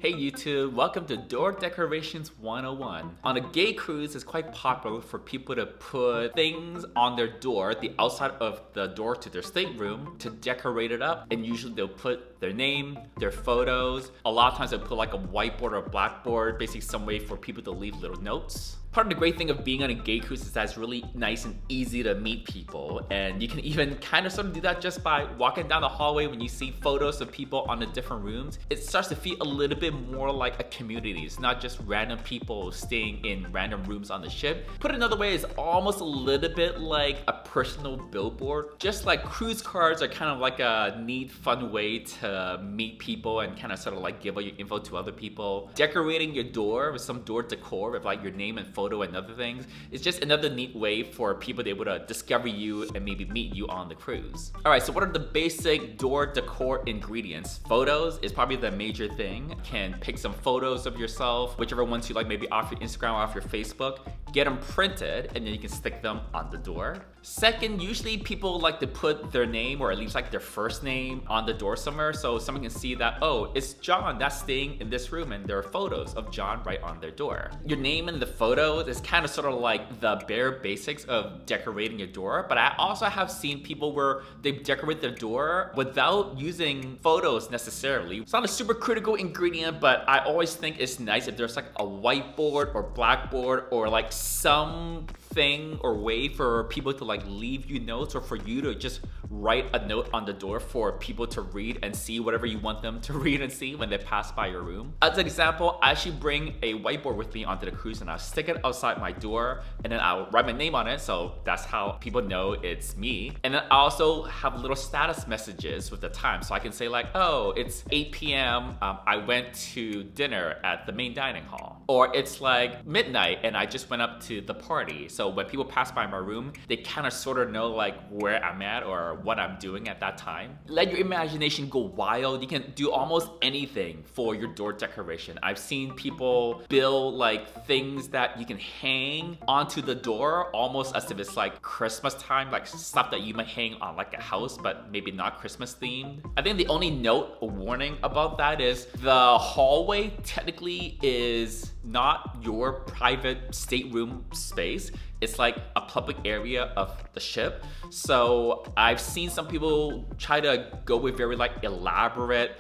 Hey YouTube, welcome to Door Decorations 101. On a gay cruise, it's quite popular for people to put things on their door, the outside of the door to their stateroom, to decorate it up. And usually they'll put their name, their photos. A lot of times they'll put like a whiteboard or a blackboard, basically some way for people to leave little notes. Part of the great thing of being on a gay cruise is that it's really nice and easy to meet people, and you can even kind of sort of do that just by walking down the hallway. When you see photos of people on the different rooms, it starts to feel a little bit more like a community. It's not just random people staying in random rooms on the ship. Put another way, it's almost a little bit like a personal billboard. Just like cruise cards are kind of like a neat, fun way to meet people and kind of sort of like give out your info to other people. Decorating your door with some door decor with like your name and photo and other things is just another neat way for people to be able to discover you and maybe meet you on the cruise. All right, so what are the basic door decor ingredients? Photos is probably the major thing. You can pick some photos of yourself, whichever ones you like, maybe off your Instagram or off your Facebook. Get them printed and then you can stick them on the door. Second, usually people like to put their name or at least like their first name on the door somewhere so someone can see that, oh, it's John that's staying in this room, and there are photos of John right on their door. Your name in the photo is kind of sort of like the bare basics of decorating your door, but I also have seen people where they decorate their door without using photos necessarily. It's not a super critical ingredient, but I always think it's nice if there's like a whiteboard or blackboard or like something or way for people to like leave you notes, or for you to just write a note on the door for people to read and see whatever you want them to read and see when they pass by your room. As an example, I actually bring a whiteboard with me onto the cruise and I'll stick it outside my door, and then I'll write my name on it, so that's how people know it's me. And then I also have little status messages with the time, so I can say like, oh, it's 8 p.m. I went to dinner at the main dining hall, or it's like midnight and I just went up to the party. So when people pass by my room, they kind of sort of know like where I'm at or what I'm doing at that time. Let your imagination go wild. You can do almost anything for your door decoration. I've seen people build like things that you can hang onto the door almost as if it's like Christmas time, like stuff that you might hang on like a house but maybe not Christmas themed. I think the only note or warning about that is the hallway technically is not your private stateroom space. It's like a public area of the ship. So I've seen some people try to go with very like elaborate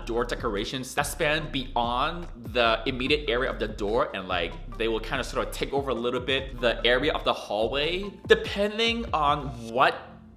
door decorations that span beyond the immediate area of the door, and like they will kind of sort of take over a little bit the area of the hallway. Depending on what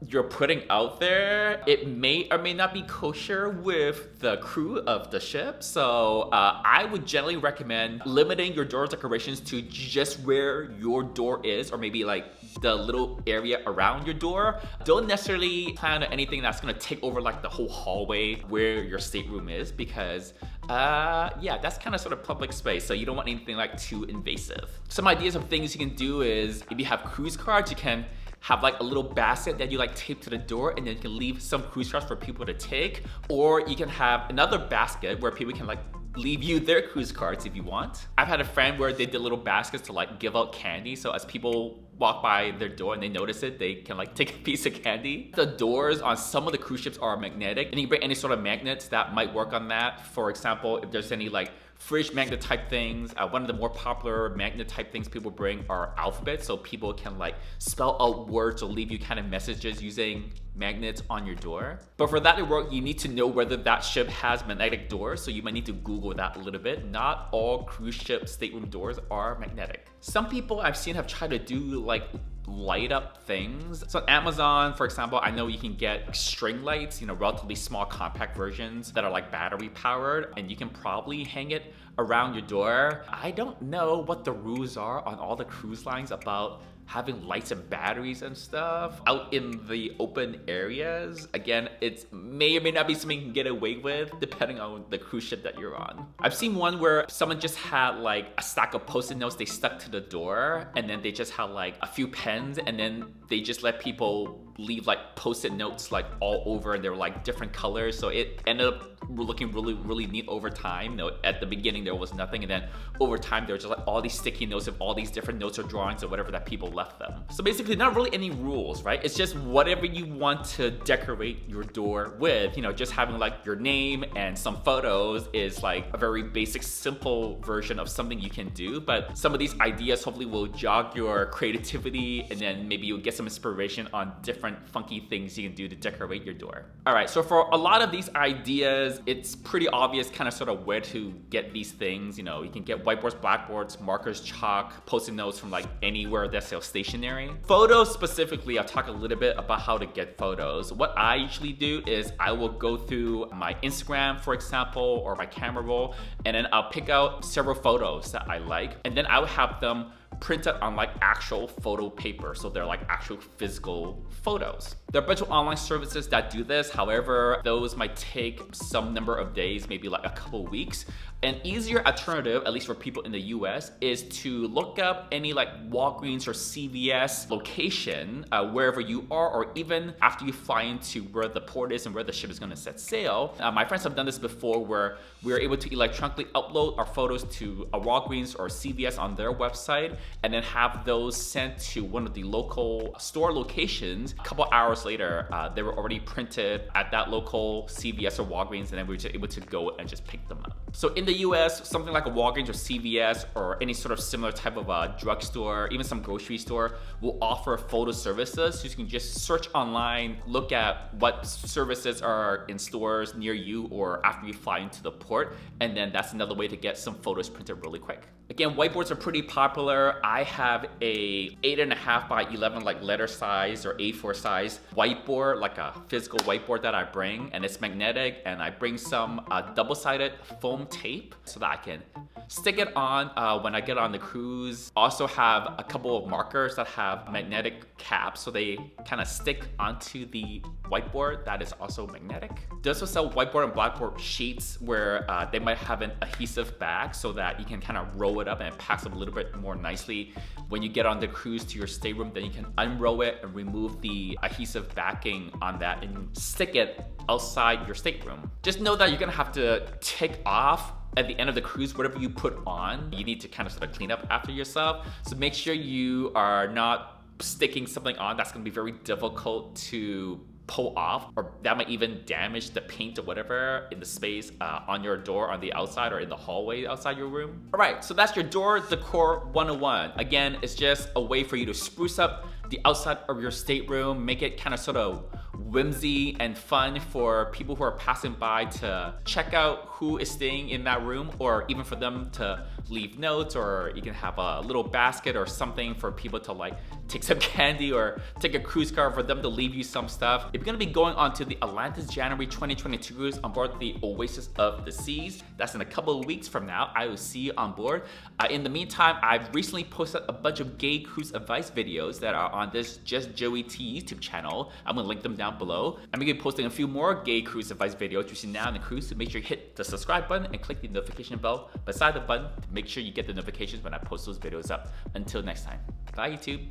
you're putting out there, it may or may not be kosher with the crew of the ship. So I would generally recommend limiting your door decorations to just where your door is, or maybe like the little area around your door. Don't necessarily plan on anything that's gonna take over like the whole hallway where your stateroom is, because yeah, that's kind of sort of public space, so you don't want anything like too invasive. Some ideas of things you can do is, if you have cruise cards, you can have like a little basket that you like tape to the door, and then you can leave some cruise cards for people to take. Or you can have another basket where people can like leave you their cruise cards if you want. I've had a friend where they did little baskets to like give out candy, so as people walk by their door and they notice it, they can like take a piece of candy. The doors on some of the cruise ships are magnetic, and you can bring any sort of magnets that might work on that. For example, if there's any like fridge magnet type things, one of the more popular magnet type things people bring are alphabets, so people can like spell out words or leave you kind of messages using magnets on your door. But for that to work, you need to know whether that ship has magnetic doors, so you might need to Google that a little bit. Not all cruise ship stateroom doors are magnetic. Some people I've seen have tried to do like light up things. So on Amazon, for example, I know you can get string lights, relatively small compact versions that are like battery powered, and you can probably hang it around your door. I don't know what the rules are on all the cruise lines about having lights and batteries and stuff out in the open areas. Again, it may or may not be something you can get away with depending on the cruise ship that you're on. I've seen one where someone just had like a stack of post-it notes they stuck to the door, and then they just had like a few pens, and then they just let people leave like post-it notes like all over, and they were like different colors, so it ended up looking really neat over time. At the beginning there was nothing, and then over time there were just like all these sticky notes of all these different notes or drawings or whatever that people left them. So basically not really any rules, right? It's just whatever you want to decorate your door with. You know, just having like your name and some photos is like a very basic, simple version of something you can do, but some of these ideas hopefully will jog your creativity, and then maybe you'll get some inspiration on different funky things you can do to decorate your door. All right, so for a lot of these ideas, it's pretty obvious kind of sort of where to get these things. You know, you can get whiteboards, blackboards, markers, chalk, post-it notes from like anywhere that sells stationery. Photos specifically, I'll talk a little bit about how to get photos. What I usually do is I will go through my Instagram, for example, or my camera roll, and then I'll pick out several photos that I like, and then I will have them printed on like actual photo paper, so they're like actual physical photos. There are a bunch of online services that do this. However, those might take some number of days, maybe like a couple weeks. An easier alternative, at least for people in the US, is to look up any like Walgreens or CVS location wherever you are, or even after you fly into where the port is and where the ship is going to set sail. My friends have done this before where we are able to electronically upload our photos to a Walgreens or CVS on their website, and then have those sent to one of the local store locations. A couple hours later, they were already printed at that local CVS or Walgreens, and then we were just able to go and just pick them up. So in the US, something like a Walgreens or CVS or any sort of similar type of a drugstore, even some grocery store, will offer photo services. So you can just search online, look at what services are in stores near you or after you fly into the port, and then that's another way to get some photos printed really quick. Again, whiteboards are pretty popular. I have a 8.5 by 11 like letter size or A4 size whiteboard, like a physical whiteboard that I bring, and it's magnetic, and I bring some double-sided foam tape so that I can stick it on when I get on the cruise. Also have a couple of markers that have magnetic caps, so they kind of stick onto the whiteboard that is also magnetic. They also sell whiteboard and blackboard sheets where they might have an adhesive back so that you can kind of roll it up and it packs up a little bit more nicely. When you get on the cruise to your stateroom, then you can unroll it and remove the adhesive backing on that and stick it outside your stateroom. Just know that you're gonna have to take off at the end of the cruise whatever you put on. You need to kind of sort of clean up after yourself. So make sure you are not sticking something on that's gonna be very difficult to pull off, or that might even damage the paint or whatever in the space on your door on the outside or in the hallway outside your room. All right, so that's your door decor 101. Again, it's just a way for you to spruce up the outside of your stateroom, make it kind of sort of whimsy and fun for people who are passing by to check out who is staying in that room, or even for them to leave notes, or you can have a little basket or something for people to like take some candy, or take a cruise card for them to leave you some stuff. If you're gonna be going on to the Atlantis January 2022 cruise on board the Oasis of the Seas, that's in a couple of weeks from now. I will see you on board. In the meantime, I've recently posted a bunch of gay cruise advice videos that are on this JustJoeyT YouTube channel. I'm gonna link them down below. I'm gonna be posting a few more gay cruise advice videos you see now on the cruise, so make sure you hit the subscribe button and click the notification bell beside the button to make sure you get the notifications when I post those videos up. Until next time, bye YouTube.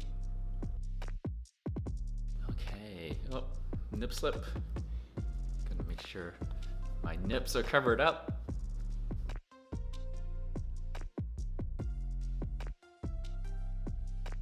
Okay, oh, nip slip. Gonna make sure my nips are covered up.